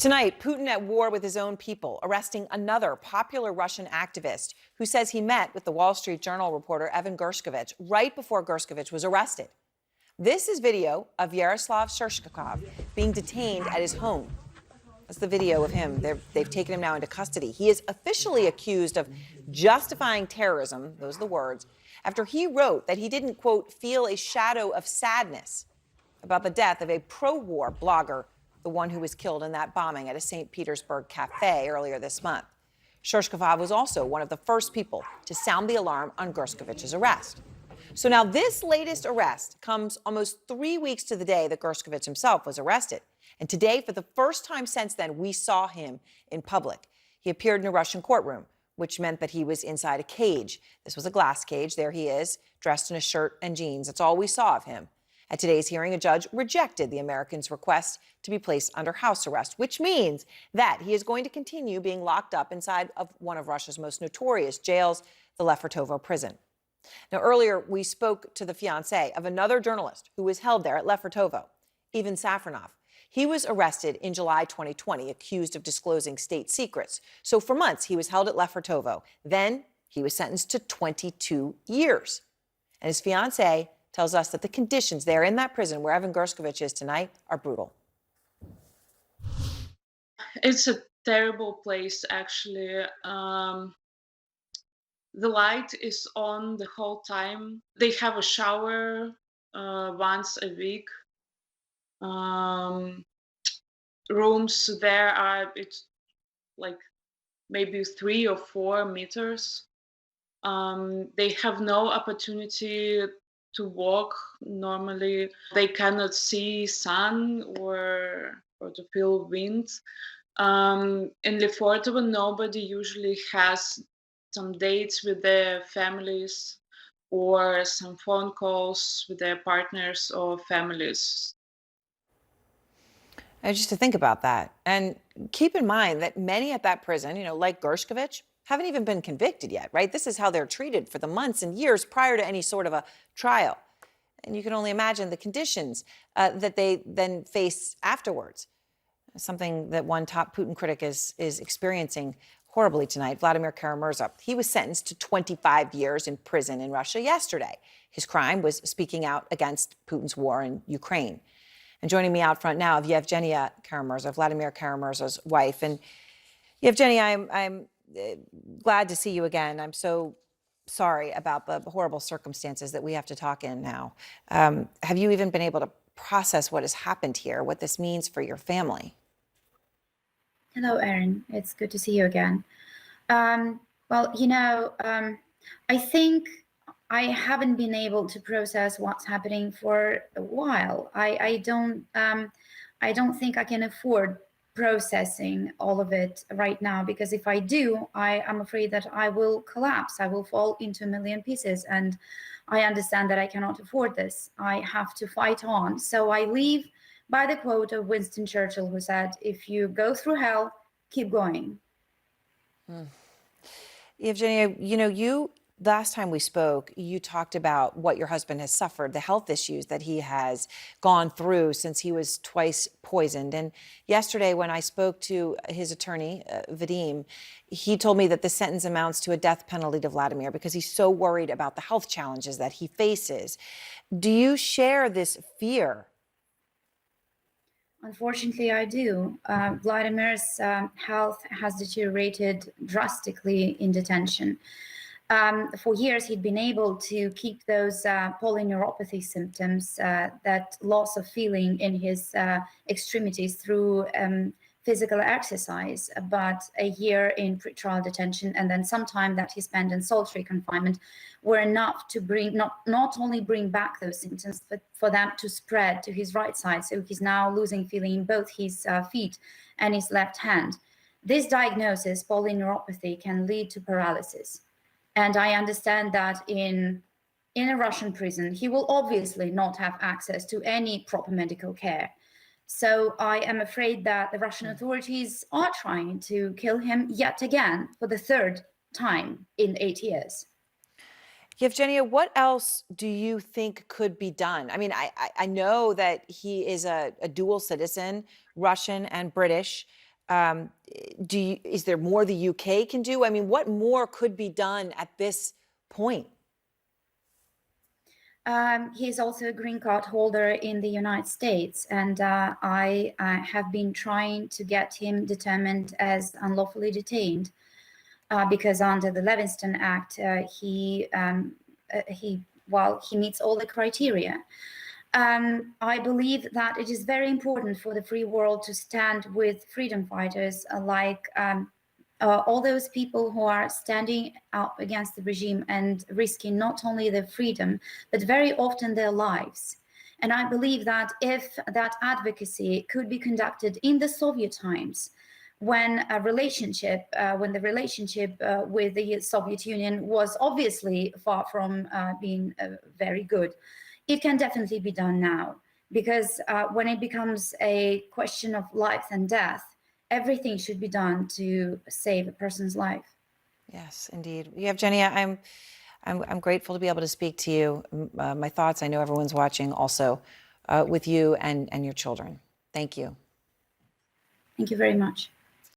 Tonight, Putin at war with his own people, arresting another popular Russian activist who says he met with the Wall Street Journal reporter Evan Gershkovich right before Gershkovich was arrested. This is video of Yaroslav Shcherbakov being detained at his home. That's the video of him. They've taken him now into custody. He is officially accused of justifying terrorism, those are the words, after he wrote that he didn't, quote, feel a shadow of sadness about the death of a pro-war blogger, the one who was killed in that bombing at a St. Petersburg cafe earlier this month. Shcherbakov was also one of the first people to sound the alarm on Gershkovich's arrest. So now this latest arrest comes almost 3 weeks to the day that Gershkovich himself was arrested. And today, for the first time since then, we saw him in public. He appeared in a Russian courtroom, which meant that he was inside a cage. This was a glass cage. There he is, dressed in a shirt and jeans. That's all we saw of him. At today's hearing, a judge rejected the American's request to be placed under house arrest, which means that he is going to continue being locked up inside of one of Russia's most notorious jails, the Lefortovo prison. Now, earlier, we spoke to the fiancé of another journalist who was held there at Lefortovo, Ivan Safronov. He was arrested in July 2020, accused of disclosing state secrets. So for months, he was held at Lefortovo. Then he was sentenced to 22 years. And his fiancé tells us that the conditions there in that prison where Evan Gershkovich is tonight are brutal. It's a terrible place, actually. The light is on the whole time. They have a shower once a week. Rooms there are, it's like maybe 3 or 4 meters. They have no opportunity to walk normally. They cannot see sun or to feel wind. In Lefortovo, nobody usually has some dates with their families or some phone calls with their partners or families. And just to think about that. And keep in mind that many at that prison, like Gershkovich, haven't even been convicted yet, right? This is how they're treated for the months and years prior to any sort of a trial. And you can only imagine the conditions that they then face afterwards. Something that one top Putin critic is experiencing horribly tonight, Vladimir Kara-Murza. He was sentenced to 25 years in prison in Russia yesterday. His crime was speaking out against Putin's war in Ukraine. And joining me out front now, Yevgenia Kara-Murza, Vladimir Kara-Murza's wife. And Yevgenia, I'm glad to see you again. I'm so sorry about the horrible circumstances that we have to talk in now. Have you even been able to process what has happened here, what this means for your family? Hello, Erin. It's good to see you again. I think I haven't been able to process what's happening for a while. I don't think I can afford processing all of it right now, because if I do, I'm afraid that I will collapse. I will fall into a million pieces, and I understand that I cannot afford this. I have to fight on. So I leave by the quote of Winston Churchill, who said, "If you go through hell, keep going." Yevgenia, last time we spoke, you talked about what your husband has suffered, the health issues that he has gone through since he was twice poisoned. And yesterday, when I spoke to his attorney, Vadim, he told me that the sentence amounts to a death penalty to Vladimir because he's so worried about the health challenges that he faces. Do you share this fear? Unfortunately, I do. Vladimir's health has deteriorated drastically in detention. For years, he'd been able to keep those polyneuropathy symptoms, that loss of feeling in his extremities, through physical exercise. But a year in pretrial detention and then some time that he spent in solitary confinement were enough to not only bring back those symptoms, but for them to spread to his right side. So he's now losing feeling in both his feet and his left hand. This diagnosis, polyneuropathy, can lead to paralysis. And I understand that in a Russian prison, he will obviously not have access to any proper medical care. So I am afraid that the Russian authorities are trying to kill him yet again for the third time in 8 years. Yevgenia, what else do you think could be done? I mean, I know that he is a dual citizen, Russian and British. Is there more the UK can do? I mean, what more could be done at this point? He's also a green card holder in the United States, and I have been trying to get him determined as unlawfully detained because under the Levingston Act, he meets all the criteria. I believe that it is very important for the free world to stand with freedom fighters like all those people who are standing up against the regime and risking not only their freedom, but very often their lives. And I believe that if that advocacy could be conducted in the Soviet times, when the relationship with the Soviet Union was obviously far from being very good, it can definitely be done now. Because when it becomes a question of life and death, everything should be done to save a person's life. Yes, indeed. Yevgenia, I'm grateful to be able to speak to you. My thoughts, I know everyone's watching also, with you and your children. Thank you. Thank you very much.